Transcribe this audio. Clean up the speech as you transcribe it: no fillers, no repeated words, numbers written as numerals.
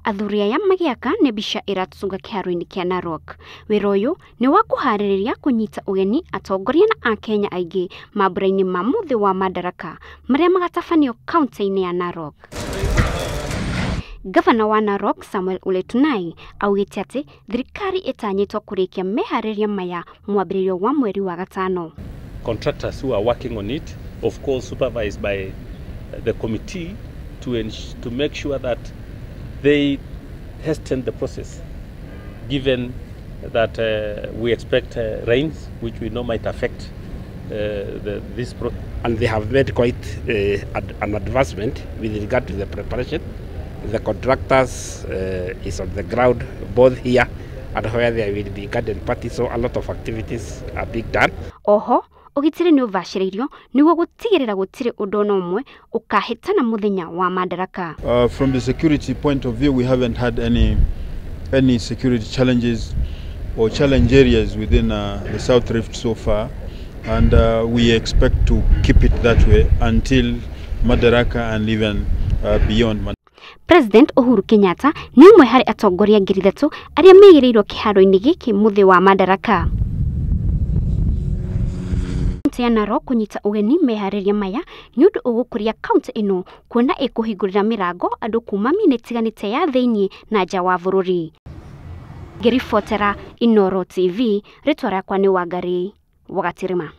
Athuria ya magiaka ne bisha iratsunga kiharo-ini kia Narok. Wira uyu ni wa kuhaririria kunyita ugeni atongoria na Akenya aingi mambura-ini ma muthi wa Madaraka maria magatabanio kaunti-ini ya Narok. Gavana wa Narok Samuel Uletunai augite ati thirikari itanyitwo kurikia Mehariria maya mwambiririo wa mweri wa gatano. Contractors who are working on it, of course supervised by the committee, to make sure that they hasten the process, given that we expect rains, which we know might affect this process. And they have made quite an advancement with regard to the preparation. The contractors is on the ground, both here and where there will be garden parties, so a lot of activities are being done. Oho, ugitire ni uvashiririo niguo gutigirira gutire undu nomwe ukahitana muthenya wa Madaraka. From the security point of view, we haven't had any security challenges or challenge areas within the South Rift so far, and we expect to keep it that way until Madaraka and even beyond. President Uhuru Kenyatta ni umwe hari atongoria ngiri ithatu aria megirirwo kiharo-ini giki muthi wa Madaraka. Ya Narok kunyita ugeni Mehariria maya ni undu ugukuria kaunti ino kuona ikuhingurira mirango andu kuma mine tiganite ya thiini na nja wa bururi. Ngiribotera Inooro TV, ritwa riakwa ni Wangari Wagatirima.